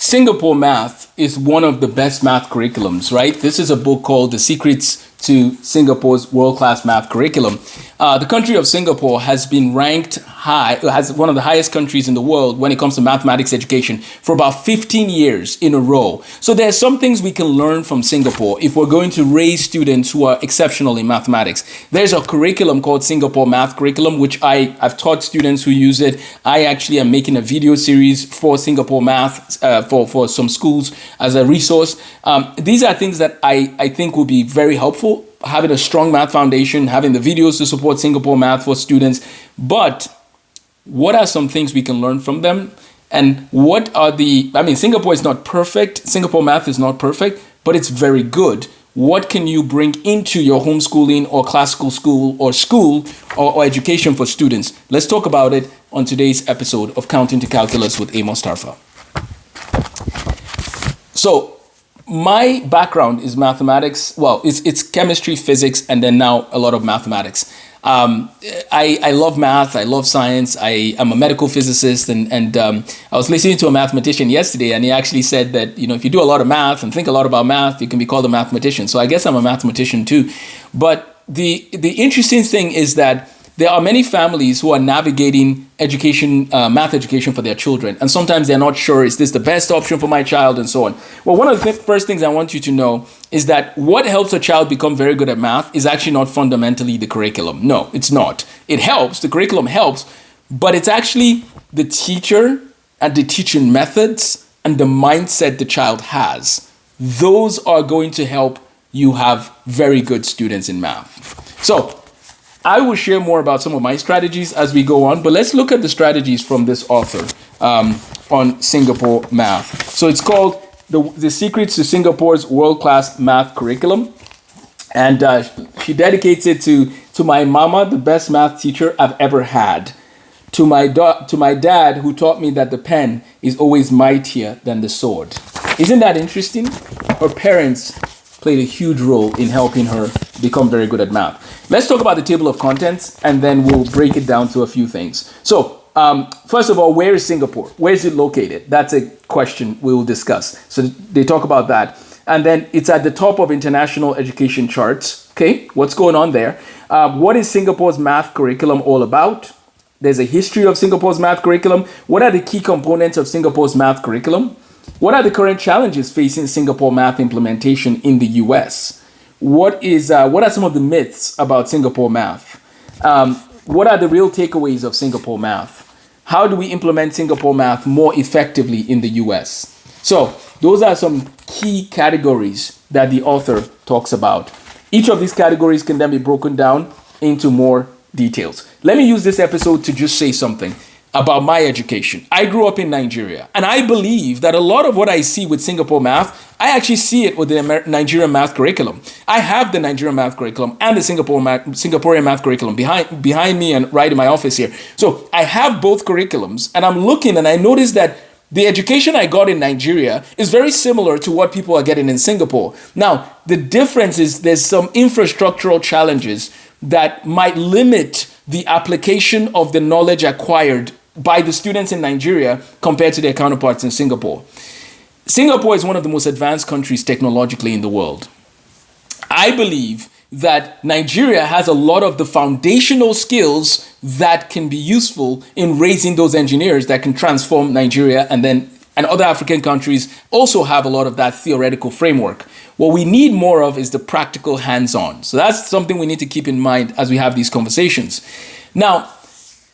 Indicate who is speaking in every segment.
Speaker 1: Singapore math is one of the best math curriculums, right? This is a book called The Secrets to Singapore's World-Class Math Curriculum. The country of Singapore has been ranked high, has one of the highest countries in the world when it comes to mathematics education for about 15 years in a row. So there are some things we can learn from Singapore if we're going to raise students who are exceptional in mathematics. There's a curriculum called Singapore Math Curriculum, which I've taught students who use it. I actually am making a video series for Singapore Math for some schools as a resource. These are things that I think will be very helpful. Having a strong math foundation, having the videos to support Singapore math for students. But what are some things we can learn from them? And what are Singapore is not perfect. Singapore math is not perfect, but it's very good. What can you bring into your homeschooling or classical school or education for students? Let's talk about it on today's episode of Counting to Calculus with Amos Tarfa. So, my background is mathematics. Well, it's chemistry, physics, and then now a lot of mathematics. I love math. I love science. I am a medical physicist, and I was listening to a mathematician yesterday, and he actually said that, if you do a lot of math and think a lot about math, you can be called a mathematician. So I guess I'm a mathematician too. But the interesting thing is that there are many families who are navigating education, math education for their children. And sometimes they're not sure, is this the best option for my child, and so on. Well, one of the first things I want you to know is that what helps a child become very good at math is actually not fundamentally the curriculum. No, it's not. It helps, the curriculum helps, but it's actually the teacher and the teaching methods and the mindset the child has. Those are going to help you have very good students in math. So, I will share more about some of my strategies as we go on, but let's look at the strategies from this author on Singapore math. So it's called The Secrets to Singapore's World-Class Math Curriculum. And she dedicates it to my mama, the best math teacher I've ever had. To my dad, who taught me that the pen is always mightier than the sword. Isn't that interesting? Her parents played a huge role in helping her become very good at math. Let's talk about the table of contents, and then we'll break it down to a few things. So, first of all, where is Singapore? Where is it located? That's a question we will discuss. So they talk about that. And then it's at the top of international education charts. Okay, what's going on there? What is Singapore's math curriculum all about? There's a history of Singapore's math curriculum. What are the key components of Singapore's math curriculum? What are the current challenges facing Singapore math implementation in the US? What are some of the myths about Singapore math? What are the real takeaways of Singapore math? How do we implement Singapore math more effectively in the US? So those are some key categories that the author talks about. Each of these categories can then be broken down into more details. Let me use this episode to just say something about my education. I grew up in Nigeria, and I believe that a lot of what I see with Singapore math, I actually see it with the Nigerian math curriculum. I have the Nigerian math curriculum and the Singaporean math curriculum behind me and right in my office here. So I have both curriculums, and I'm looking and I notice that the education I got in Nigeria is very similar to what people are getting in Singapore. Now, the difference is there's some infrastructural challenges that might limit the application of the knowledge acquired by the students in Nigeria compared to their counterparts in Singapore. Singapore is one of the most advanced countries technologically in the world. I believe that Nigeria has a lot of the foundational skills that can be useful in raising those engineers that can transform Nigeria, and other African countries also have a lot of that theoretical framework. What we need more of is the practical hands-on. So that's something we need to keep in mind as we have these conversations. Now,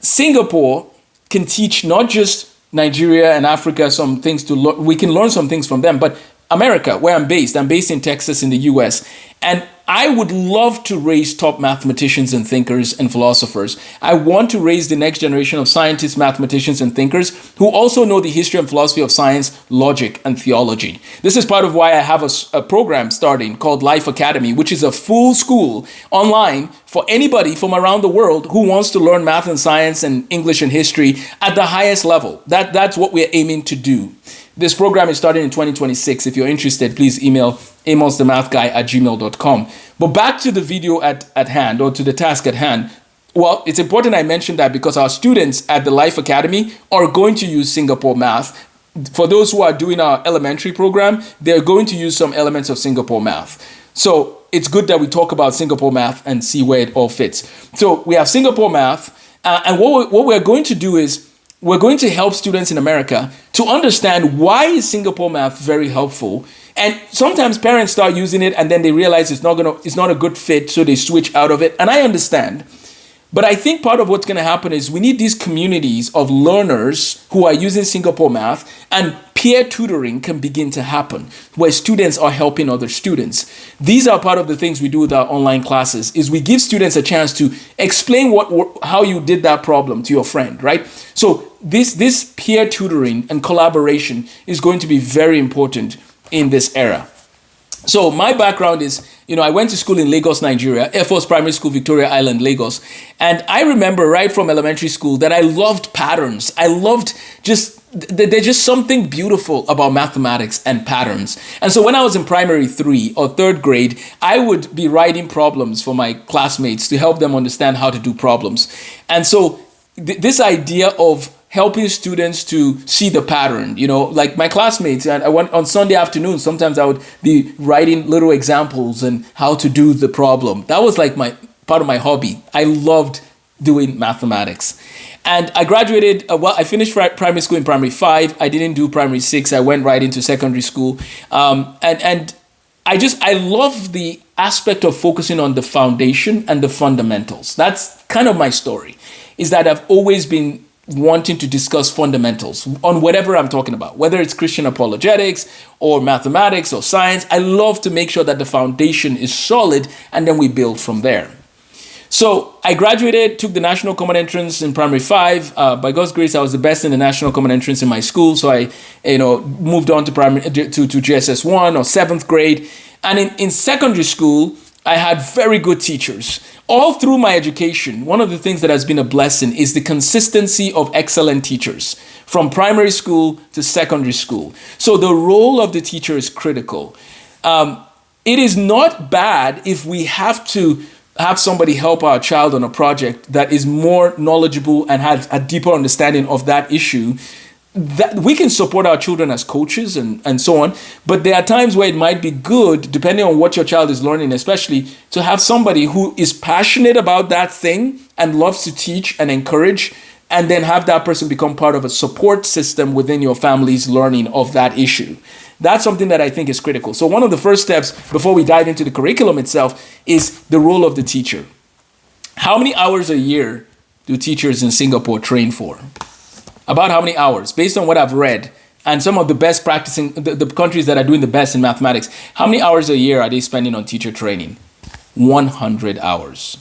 Speaker 1: Singapore can teach not just Nigeria and Africa some things to learn. We can learn some things from them, but America, where I'm based in Texas in the US, and I would love to raise top mathematicians and thinkers and philosophers. I want to raise the next generation of scientists, mathematicians, and thinkers who also know the history and philosophy of science, logic, and theology. This is part of why I have a program starting called Life Academy, which is a full school online for anybody from around the world who wants to learn math and science and English and history at the highest level. That's what we're aiming to do. This program is starting in 2026. If you're interested, please email amosthemathguy@gmail.com. But back to the video at hand, or to the task at hand. Well, it's important I mention that because our students at the Life Academy are going to use Singapore math for those who are doing our elementary program, they're going to use some elements of Singapore math. So it's good that we talk about Singapore math and see where it all fits. So we have Singapore math, and what we're going to do is we're going to help students in America to understand why is Singapore math very helpful. And sometimes parents start using it and then they realize it's not a good fit, so they switch out of it. And I understand. But I think part of what's going to happen is we need these communities of learners who are using Singapore math, and peer tutoring can begin to happen where students are helping other students. These are part of the things we do with our online classes is we give students a chance to explain how you did that problem to your friend, right? So this peer tutoring and collaboration is going to be very important in this era. So my background is, I went to school in Lagos, Nigeria, Air Force Primary School, Victoria Island, Lagos. And I remember right from elementary school that I loved patterns. I loved there's just something beautiful about mathematics and patterns. And so when I was in primary 3 or 3rd grade, I would be writing problems for my classmates to help them understand how to do problems. And so this idea of helping students to see the pattern, like my classmates, and I went on Sunday afternoon, sometimes I would be writing little examples and how to do the problem. That was like part of my hobby. I loved doing mathematics. And I graduated, I finished primary school in primary 5. I didn't do primary 6. I went right into secondary school. And I love the aspect of focusing on the foundation and the fundamentals. That's kind of my story, is that I've always been wanting to discuss fundamentals on whatever I'm talking about, whether it's Christian apologetics or mathematics or science. I love to make sure that the foundation is solid and then we build from there. So I graduated, took the National Common Entrance in primary 5. By God's grace, I was the best in the National Common Entrance in my school. So I, moved on to GSS 1 or 7th grade. And in secondary school, I had very good teachers. All through my education, one of the things that has been a blessing is the consistency of excellent teachers from primary school to secondary school. So the role of the teacher is critical. It is not bad if we have to have somebody help our child on a project that is more knowledgeable and has a deeper understanding of that issue. That we can support our children as coaches and so on, but there are times where it might be good, depending on what your child is learning, especially to have somebody who is passionate about that thing and loves to teach and encourage, and then have that person become part of a support system within your family's learning of that issue. That's something that I think is critical. So one of the first steps before we dive into the curriculum itself is the role of the teacher. How many hours a year do teachers in Singapore train for? About how many hours? Based on what I've read and some of the best practicing, the countries that are doing the best in mathematics, how many hours a year are they spending on teacher training? 100 hours.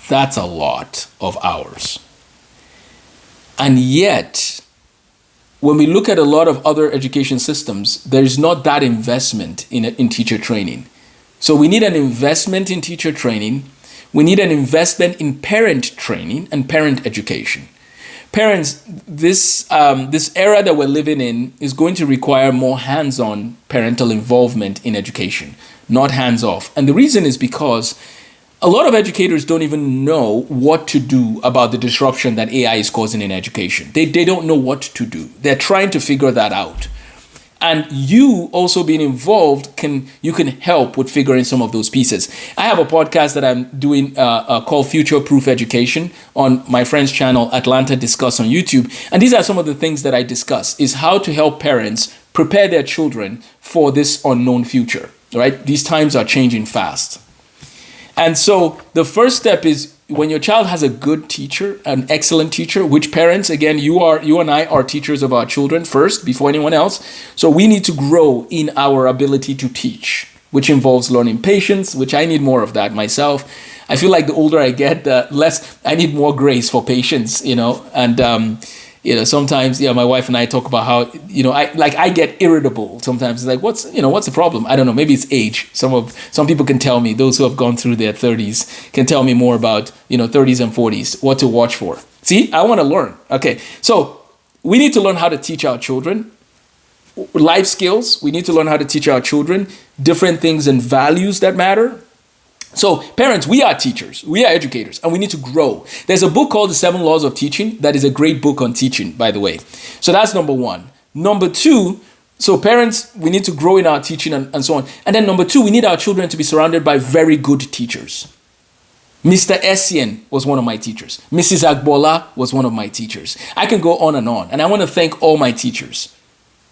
Speaker 1: That's a lot of hours. And yet, when we look at a lot of other education systems, there's not that investment in teacher training. So we need an investment in teacher training. We need an investment in parent training and parent education. Parents, this era that we're living in is going to require more hands-on parental involvement in education, not hands-off. And the reason is because a lot of educators don't even know what to do about the disruption that AI is causing in education. They don't know what to do. They're trying to figure that out. And you also being involved, you can help with figuring some of those pieces. I have a podcast that I'm doing called Future Proof Education on my friend's channel, Atlanta Discuss on YouTube. And these are some of the things that I discuss, is how to help parents prepare their children for this unknown future, right? These times are changing fast. And so the first step is when your child has a good teacher, an excellent teacher, which parents, again, you and I are teachers of our children first before anyone else. So we need to grow in our ability to teach, which involves learning patience, which I need more of that myself. I feel like the older I get, the less I need more grace for patience, and sometimes, my wife and I talk about how, I get irritable sometimes. It's like, what's the problem? I don't know. Maybe it's age. Some people can tell me, those who have gone through their 30s can tell me more about, 30s and 40s, what to watch for. See, I want to learn. Okay. So we need to learn how to teach our children life skills. We need to learn how to teach our children different things and values that matter. So parents, we are teachers, we are educators, and we need to grow. There's a book called The 7 Laws of Teaching that is a great book on teaching, by the way. So that's number one. Number two, so parents, we need to grow in our teaching and so on. And then number two, we need our children to be surrounded by very good teachers. Mr. Essien was one of my teachers. Mrs. Agbola was one of my teachers. I can go on. And I want to thank all my teachers,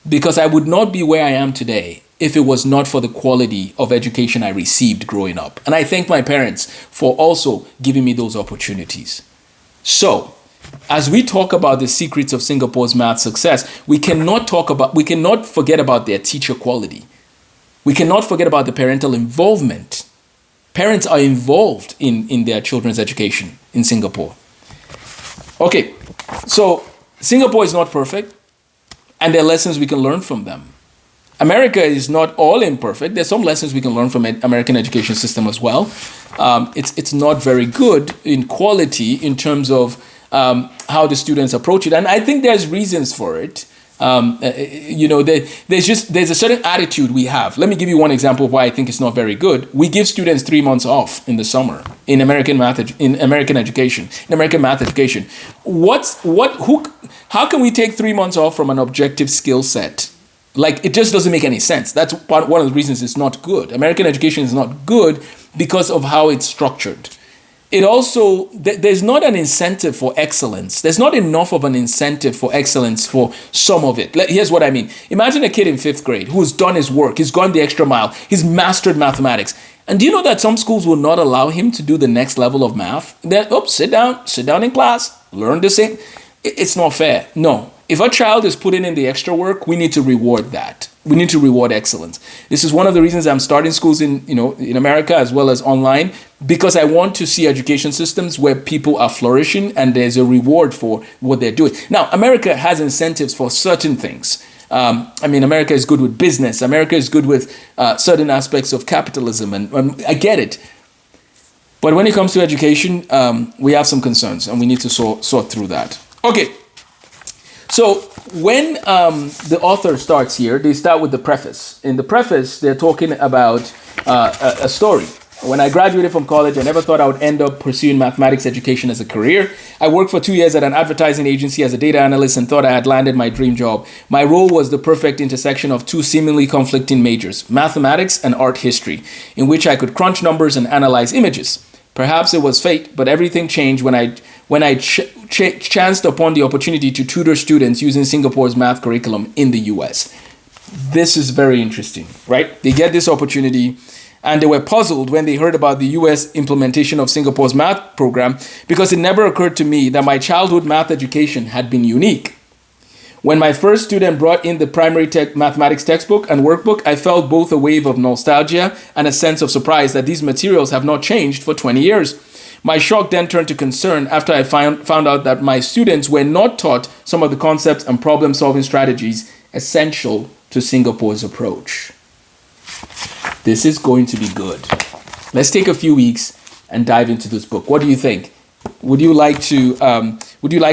Speaker 1: because I would not be where I am today if it was not for the quality of education I received growing up. And I thank my parents for also giving me those opportunities. So, as we talk about the secrets of Singapore's math success, we cannot forget about their teacher quality. We cannot forget about the parental involvement. Parents are involved in their children's education in Singapore. Okay, so Singapore is not perfect, and there are lessons we can learn from them. America is not all imperfect. There's some lessons we can learn from the American education system as well. It's not very good in quality in terms of how the students approach it. And I think there's reasons for it. There's a certain attitude we have. Let me give you one example of why I think it's not very good. We give students 3 months off in the summer in American math education. How can we take 3 months off from an objective skill set? Like, it just doesn't make any sense. That's one of the reasons it's not good. American education is not good because of how it's structured. It also, there's not an incentive for excellence. There's not enough of an incentive for excellence for some of it. Here's what I mean. Imagine a kid in 5th grade who's done his work. He's gone the extra mile. He's mastered mathematics. And do you know that some schools will not allow him to do the next level of math? Sit down in class, learn this thing. It's not fair. No. If a child is putting in the extra work, we need to reward that. We need to reward excellence. This is one of the reasons I'm starting schools in America as well as online, because I want to see education systems where people are flourishing and there's a reward for what they're doing. Now, America has incentives for certain things. America is good with business. America is good with certain aspects of capitalism, and I get it. But when it comes to education, we have some concerns, and we need to sort through that. Okay. So when the author starts here, they start with the preface. In the preface, they're talking about a story. When I graduated from college, I never thought I would end up pursuing mathematics education as a career. I worked for 2 years at an advertising agency as a data analyst and thought I had landed my dream job. My role was the perfect intersection of two seemingly conflicting majors, mathematics and art history, in which I could crunch numbers and analyze images. Perhaps it was fate, but everything changed when I chanced upon the opportunity to tutor students using Singapore's math curriculum in the US. This is very interesting, right? They get this opportunity, and they were puzzled when they heard about the US implementation of Singapore's math program, because it never occurred to me that my childhood math education had been unique. When my first student brought in the primary mathematics textbook and workbook, I felt both a wave of nostalgia and a sense of surprise that these materials have not changed for 20 years. My shock then turned to concern after I found out that my students were not taught some of the concepts and problem-solving strategies essential to Singapore's approach. This is going to be good. Let's take a few weeks and dive into this book. What do you think? Would you like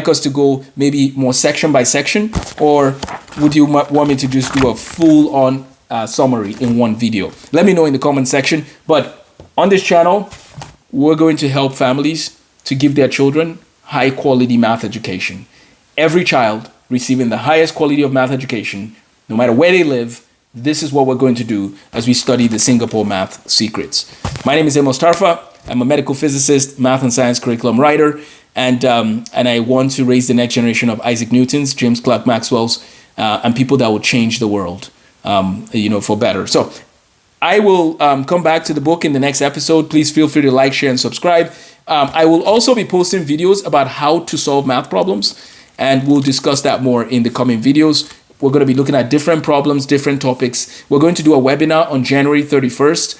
Speaker 1: us to go maybe more section by section, or would you want me to just do a full-on summary in one video? Let me know in the comment section. But on this channel, we're going to help families to give their children high-quality math education. Every child receiving the highest quality of math education, no matter where they live, this is what we're going to do as we study the Singapore math secrets. My name is Amos Tarfa. I'm a medical physicist, math and science curriculum writer, and I want to raise the next generation of Isaac Newtons, James Clerk Maxwell's, and people that will change the world, for better. So I will come back to the book in the next episode. Please feel free to like, share, and subscribe. I will also be posting videos about how to solve math problems, and we'll discuss that more in the coming videos. We're going to be looking at different problems, different topics. We're going to do a webinar on January 31st,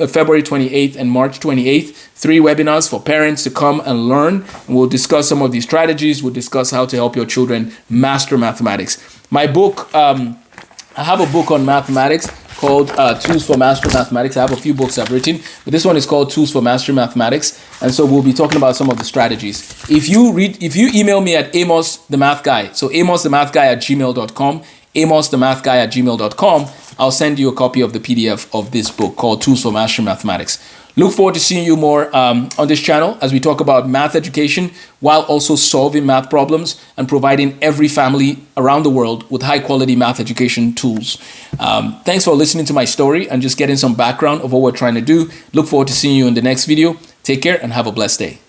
Speaker 1: February 28th, and March 28th. 3 webinars for parents to come and learn. And we'll discuss some of these strategies. We'll discuss how to help your children master mathematics. My book, I have a book on mathematics called Tools for Master Mathematics. I have a few books I've written, but this one is called Tools for Master Mathematics. And so we'll be talking about some of the strategies. If you email me at Amos the Math Guy, so amosthemathguy@gmail.com, amosthemathguy@gmail.com, I'll send you a copy of the PDF of this book called Tools for Master Mathematics. Look forward to seeing you more on this channel as we talk about math education while also solving math problems and providing every family around the world with high quality math education tools. Thanks for listening to my story and just getting some background of what we're trying to do. Look forward to seeing you in the next video. Take care and have a blessed day.